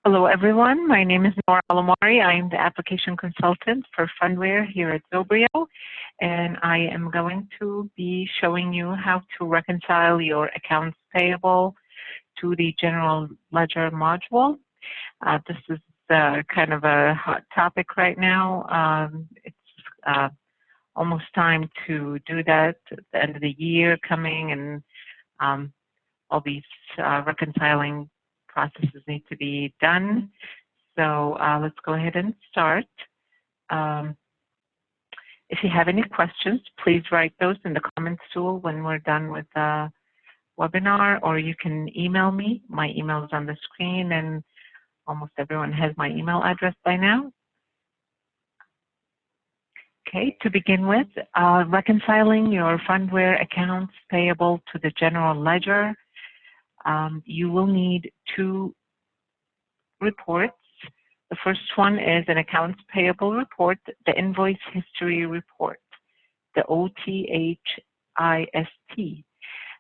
Hello, everyone. My name is Nora Alamari. I am the application consultant for Fundware here at Zobrio, and I am going to be showing you how to reconcile your accounts payable to the general ledger module. This is kind of a hot topic right now. It's almost time to do that at the end of the year coming, and all these reconciling processes need to be done. So let's go ahead and start. If you have any questions, please write those in the comments tool when we're done with the webinar, or you can email me. My email is on the screen, and almost everyone has my email address by now. Okay, to begin with, reconciling your Fundware accounts payable to the general ledger. You will need two reports. The first one is an accounts payable report, the invoice history report, the OTHIST.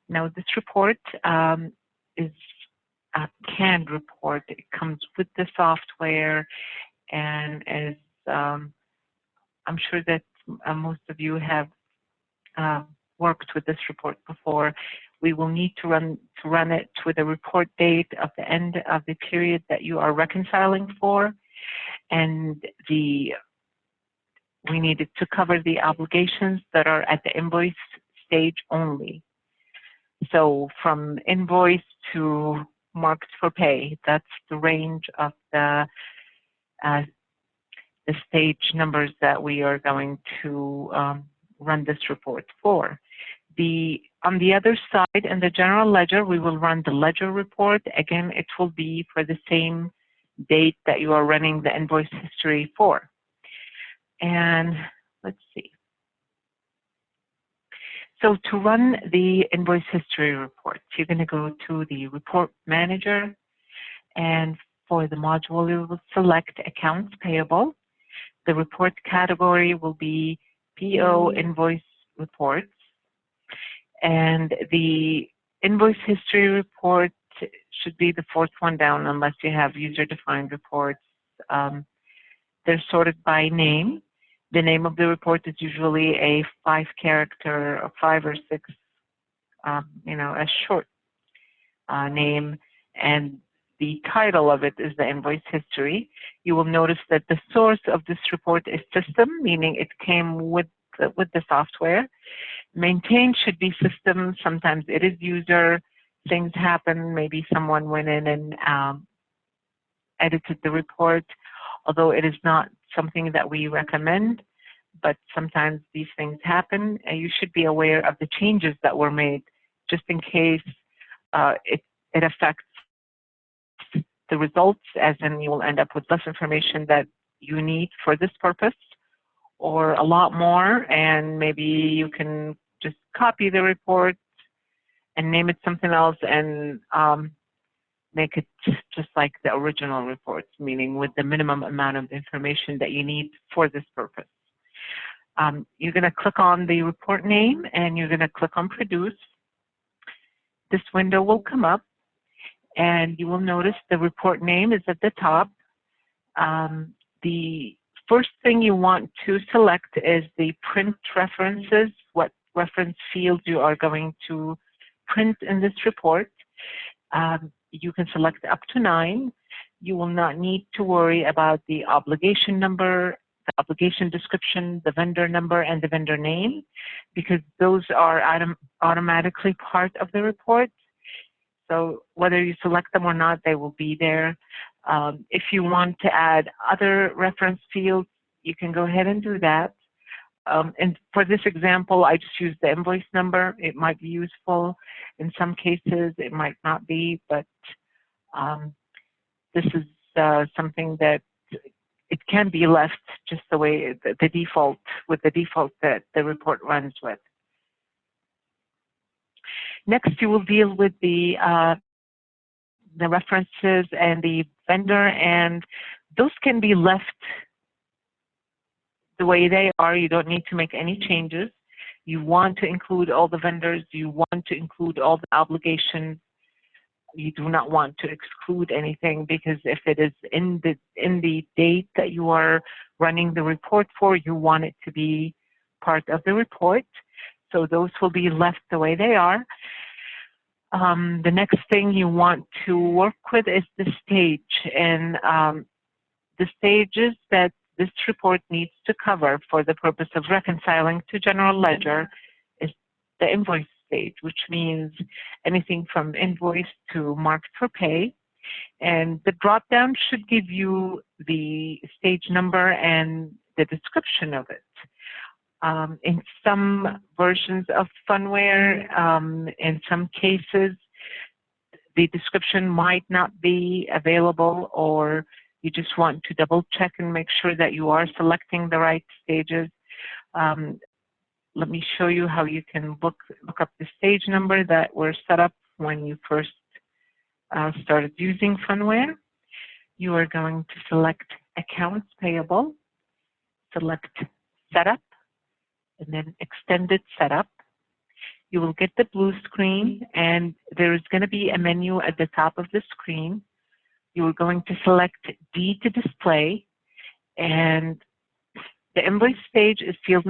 Now, this report is a canned report. It comes with the software, and as I'm sure that most of you have worked with this report before. We will need to run it with a report date of the end of the period that you are reconciling for, and we need it to cover the obligations that are at the invoice stage only. So from invoice to marked for pay, that's the range of the stage numbers that we are going to run this report for. On the other side, in the general ledger, we will run the ledger report. Again, it will be for the same date that you are running the invoice history for. And let's see. So to run the invoice history report, you're going to go to the report manager, and for the module, you will select accounts payable. The report category will be PO invoice reports. And the invoice history report should be the fourth one down unless you have user-defined reports. They're sorted by name. The name of the report is usually a 5-character or 5 or 6, a short name, and the title of it is the invoice history. You will notice that the source of this report is system, meaning it came with the software. Maintained should be system. Sometimes it is user. Things happen. Maybe someone went in and edited the report, although it is not something that we recommend, but sometimes these things happen. And you should be aware of the changes that were made just in case it affects the results, as in you will end up with less information that you need for this purpose, or a lot more, and maybe you can just copy the report and name it something else and make it just like the original reports, meaning with the minimum amount of information that you need for this purpose. You're going to click on the report name, and you're going to click on Produce. This window will come up, and you will notice the report name is at the top. The first thing you want to select is the print references, what reference fields you are going to print in this report. You can select up to 9. You will not need to worry about the obligation number, the obligation description, the vendor number, and the vendor name, because those are automatically part of the report. So whether you select them or not, they will be there. If you want to add other reference fields, you can go ahead and do that. And for this example, I just used the invoice number. It might be useful. In some cases, it might not be, but this is something that it can be left just the way the default, with the default that the report runs with. Next, you will deal with the references and the vendor, and those can be left the way they are. You don't need to make any changes. You want to include all the vendors. You want to include all the obligations. you do not want to exclude anything, because if it is in the date that you are running the report for, you want it to be part of the report. So those will be left the way they are. The next thing you want to work with is the stage, and the stages that this report needs to cover for the purpose of reconciling to general ledger is the invoice stage, which means anything from invoice to marked for pay. And the drop-down should give you the stage number and the description of it. In some versions of Fundware, in some cases, the description might not be available, or you just want to double check and make sure that you are selecting the right stages. Let me show you how you can look up the stage number that were set up when you first started using Fundware. You are going to select Accounts Payable, select Setup, and then Extended Setup. You will get the blue screen, and there is going to be a menu at the top of the screen. You are going to select D to display, and the invoice stage is field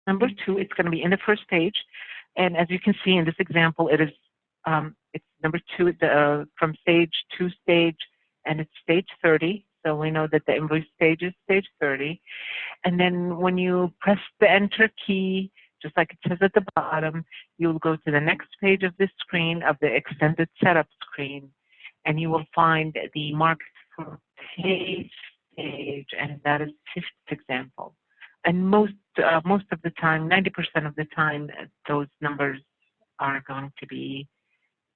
number 2. It's going to be in the first page, and as you can see in this example, it is it's number 2 from stage to stage, and it's stage 30. So we know that the invoice stage is stage 30. And then when you press the Enter key, just like it says at the bottom, you'll go to the next page of this screen, of the Extended Setup screen, and you will find the marked for pay stage, and that is the 5th example. And most of the time, 90% of the time, those numbers are going to be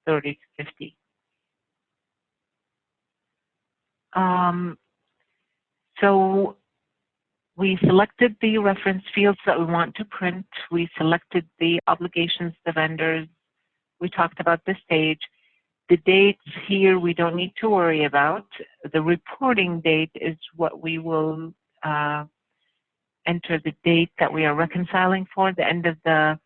30 to 50. So we selected the reference fields that we want to print. We selected the obligations, the vendors. We talked about the stage. The dates here we don't need to worry about. The reporting date is what we will enter the date that we are reconciling for, the end of the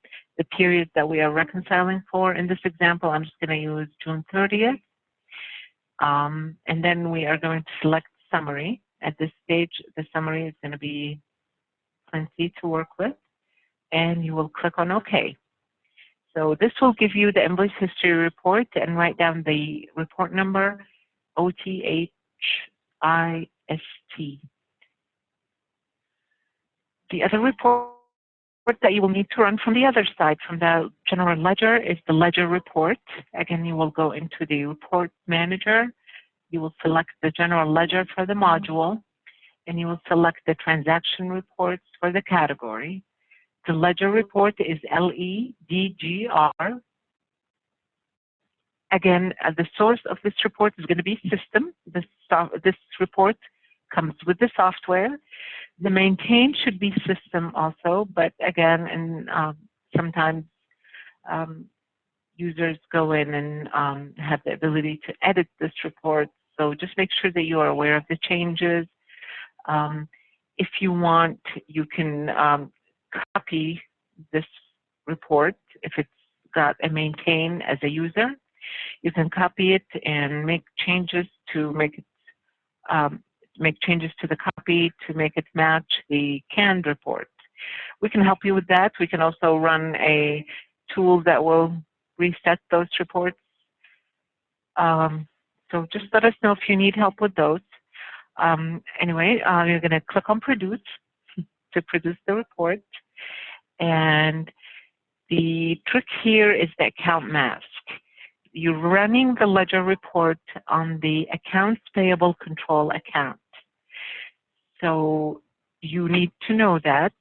period that we are reconciling for. In this example, I'm just going to use June 30th. And then we are going to select Summary. At this stage, the summary is going to be plenty to work with, and you will click on OK. So this will give you the invoice history report, and write down the report number, OTHIST. The other report that you will need to run from the other side, from the general ledger, is the ledger report. Again, you will go into the report manager. You will select the general ledger for the module, and you will select the transaction reports for the category. The ledger report is LEDGR. Again, the source of this report is going to be system. This report comes with the software. The maintain should be system also, but again, and sometimes users go in and have the ability to edit this report. So just make sure that you are aware of the changes. If you want, you can copy this report. If it's got a maintain as a user, you can copy it and make changes to make changes to the copy to make it match the canned report. We can help you with that. We can also run a tool that will reset those reports. So just let us know if you need help with those. Anyway, you're going to click on Produce to produce the report. And the trick here is the account mask. You're running the ledger report on the Accounts Payable Control account. So you need to know that.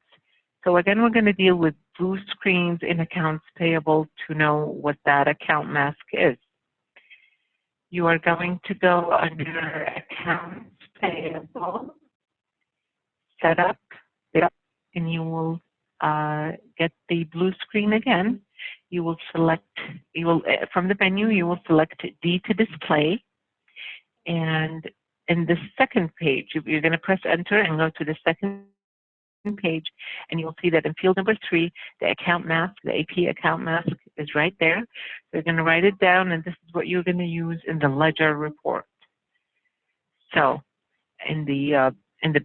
So again, we're going to deal with blue screens in Accounts Payable to know what that account mask is. You are going to go under Accounts Payable, Setup, and you will get the blue screen again. You will select, from the menu, you will select D to display. And in the second page, you're going to press Enter and go to the second page, and you'll see that in field number 3, the account mask, the AP account mask is right there. So you're going to write it down, and this is what you're going to use in the ledger report. So in the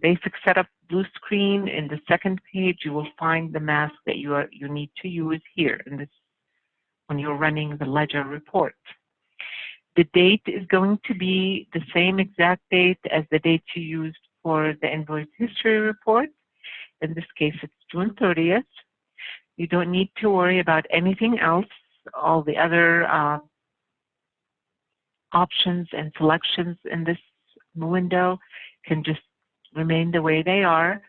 basic setup blue screen, in the second page, you will find the mask that you need to use here in this when you're running the ledger report. The date is going to be the same exact date as the date you used for the invoice history report. In this case, it's June 30th. You don't need to worry about anything else. All the other options and selections in this window can just remain the way they are.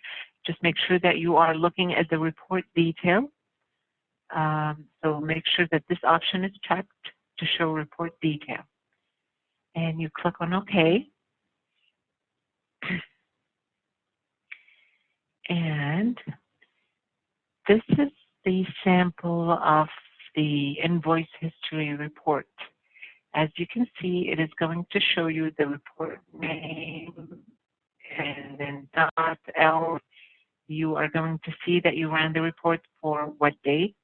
Just make sure that you are looking at the report detail. So make sure that this option is checked to show report detail. And you click on OK. And this is the sample of the invoice history report. As you can see, it is going to show you the report name and then .L. You are going to see that you ran the report for what date,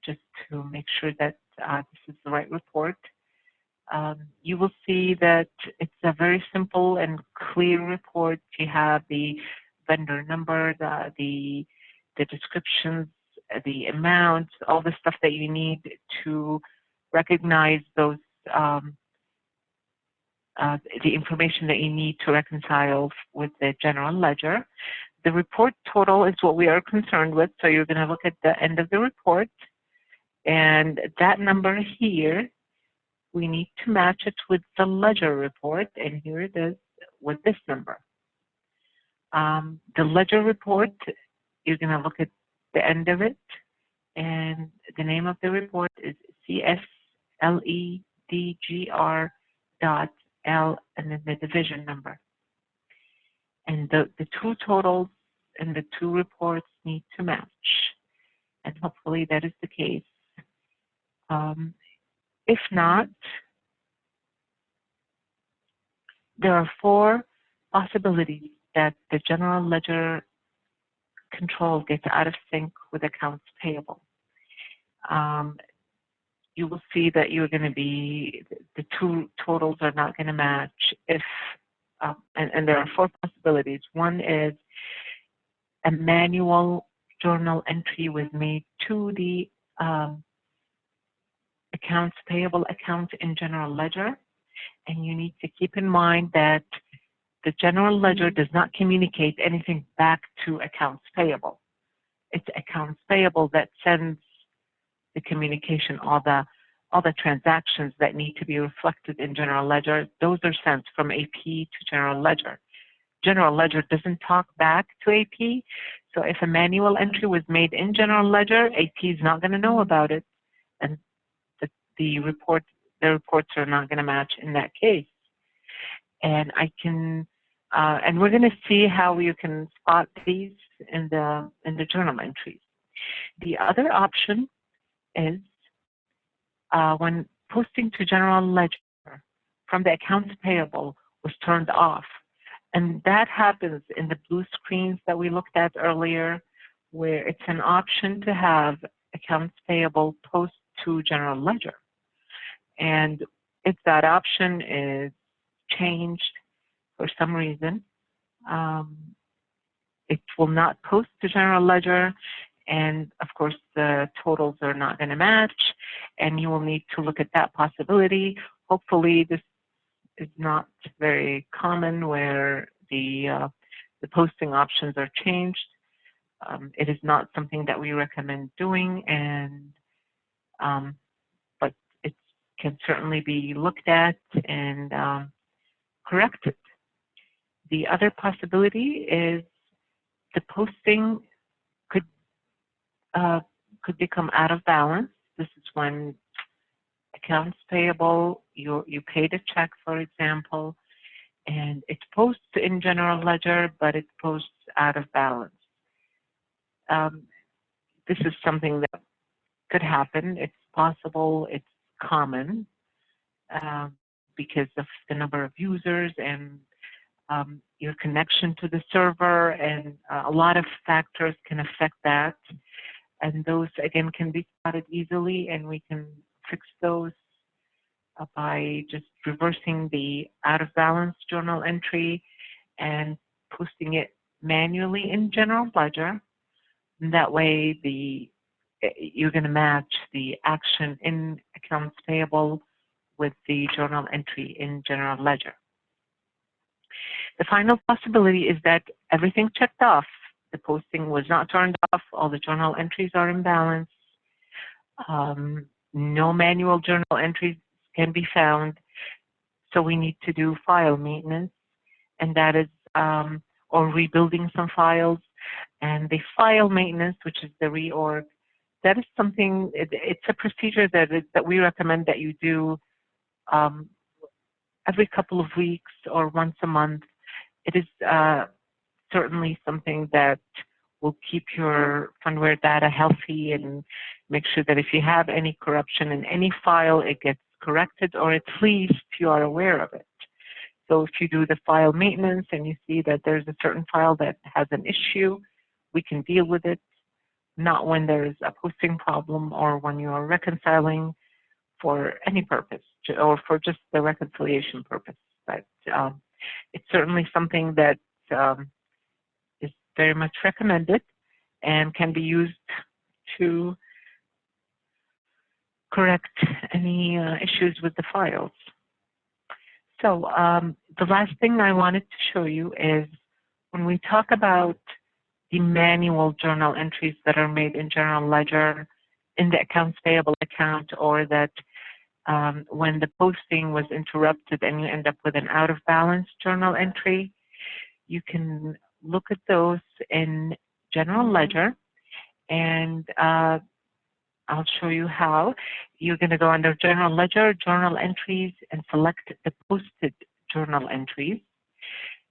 just to make sure that this is the right report. You will see that it's a very simple and clear report. You have the vendor number, the descriptions, the amounts, all the stuff that you need to recognize those, the information that you need to reconcile with the general ledger. The report total is what we are concerned with, so you're going to look at the end of the report, and that number here, we need to match it with the ledger report, and here it is with this number. The ledger report, you're going to look at the end of it, and the name of the report is CSLEDGR.L and then the division number. And the two totals and the two reports need to match. And hopefully that is the case. If not, there are 4 possibilities that the general ledger control gets out of sync with accounts payable. You will see that you're going to be, the two totals are not going to match if, and there are 4 possibilities. One is a manual journal entry was made to the accounts payable account in general ledger, and you need to keep in mind that the general ledger does not communicate anything back to accounts payable. It's accounts payable that sends the communication, all the transactions that need to be reflected in general ledger. Those are sent from AP to general ledger. General ledger doesn't talk back to AP, so if a manual entry was made in general ledger, AP is not going to know about it, and the reports are not going to match in that case. And and we're going to see how you can spot these in the journal entries. The other option is when posting to general ledger from the accounts payable was turned off. And that happens in the blue screens that we looked at earlier, where it's an option to have accounts payable post to general ledger. And if that option is changed for some reason, it will not post to general ledger, and of course the totals are not going to match, and you will need to look at that possibility. Hopefully this is not very common where the posting options are changed. It is not something that we recommend doing, and but it can certainly be looked at and corrected. The other possibility is the posting could become out of balance. This is when accounts payable, you paid a check, for example, and it posts in general ledger, but it posts out of balance. This is something that could happen. It's possible, it's common because of the number of users and your connection to the server, and a lot of factors can affect that. And those, again, can be spotted easily, and we can fix those by just reversing the out-of-balance journal entry and posting it manually in General Ledger. And that way, you're going to match the action in accounts payable with the journal entry in General Ledger. The final possibility is that everything checked off. The posting was not turned off. All the journal entries are in balance. No manual journal entries can be found. So we need to do file maintenance, and that is, or rebuilding some files. And the file maintenance, which is the reorg, that is something, it's a procedure that we recommend that you do every couple of weeks or once a month. It is certainly something that will keep your Fundware data healthy and make sure that if you have any corruption in any file, it gets corrected, or at least you are aware of it. So if you do the file maintenance and you see that there's a certain file that has an issue, we can deal with it, not when there's a posting problem or when you are reconciling for any purpose or for just the reconciliation purpose. But it's certainly something that is very much recommended and can be used to correct any issues with the files. So the last thing I wanted to show you is when we talk about the manual journal entries that are made in General Ledger in the accounts payable account, or that when the posting was interrupted and you end up with an out-of-balance journal entry, you can look at those in General Ledger, and I'll show you how. You're going to go under General Ledger, Journal Entries, and select the posted journal entries.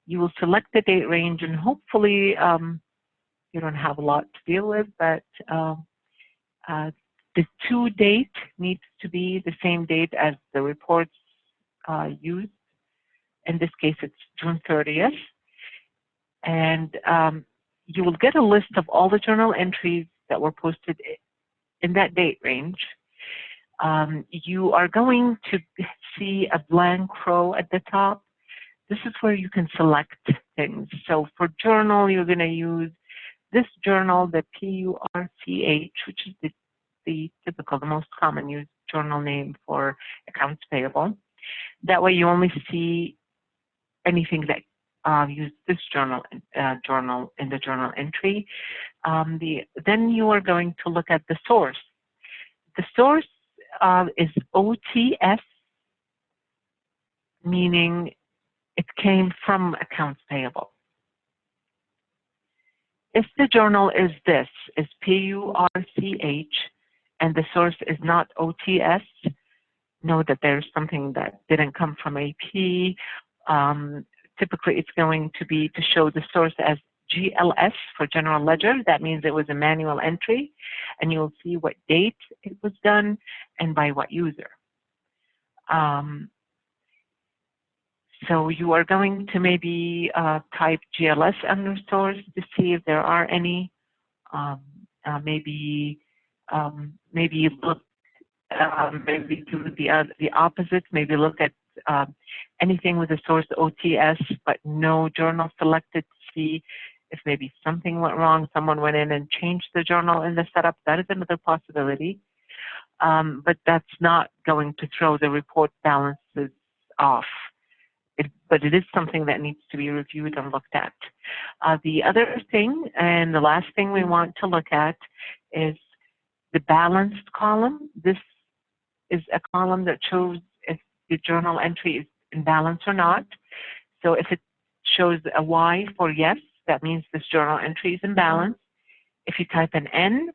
You will select the date range, and hopefully you don't have a lot to deal with, but the to date needs to be the same date as the reports used. In this case, it's June 30th. And you will get a list of all the journal entries that were posted in that date range. You are going to see a blank row at the top. This is where you can select things. So for journal, you're going to use this journal, the PURCH, which is the typical, the most common used journal name for accounts payable. That way you only see anything that use this journal in the journal entry. Then you are going to look at the source. The source is OTS, meaning it came from accounts payable. If the journal is PURCH, and the source is not OTS, know that there's something that didn't come from AP. Typically, it's going to be to show the source as GLS for General Ledger. That means it was a manual entry, and you'll see what date it was done and by what user. So you are going to maybe type GLS under source to see if there are any. Maybe look, maybe do the opposite. Maybe look at anything with the source OTS, but no journal selected to see if maybe something went wrong. Someone went in and changed the journal in the setup. That is another possibility. But that's not going to throw the report balances off. But it is something that needs to be reviewed and looked at. The other thing, and the last thing we want to look at, is the balanced column. This is a column that shows if the journal entry is in balance or not. So if it shows a Y for yes, that means this journal entry is in balance. If you type an N,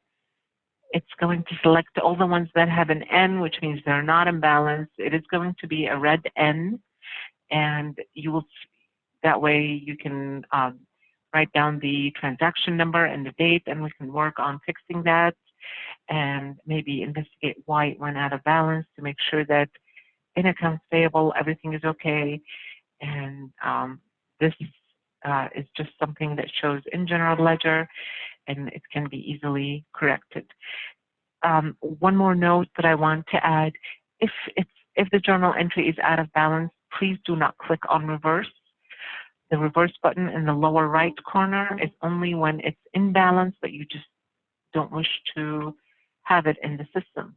it's going to select all the ones that have an N, which means they're not in balance. It is going to be a red N, and you will, that way you can write down the transaction number and the date, and we can work on fixing that and maybe investigate why it went out of balance to make sure that in accounts payable everything is okay, and this is just something that shows in general ledger, and it can be easily corrected. One more note that I want to add: if the journal entry is out of balance, please do not click on reverse. The reverse button in the lower right corner is only when it's in balance, but you just don't wish to have it in the system.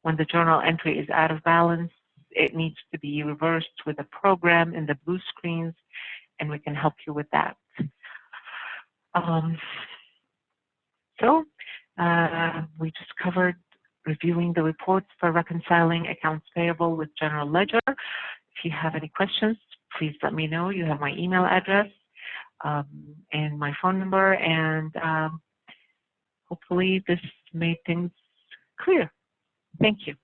When the journal entry is out of balance, it needs to be reversed with a program in the blue screens, and we can help you with that. We just covered reviewing the reports for reconciling accounts payable with general ledger. If you have any questions, please let me know. You have my email address and my phone number, and hopefully this made things clear. Thank you.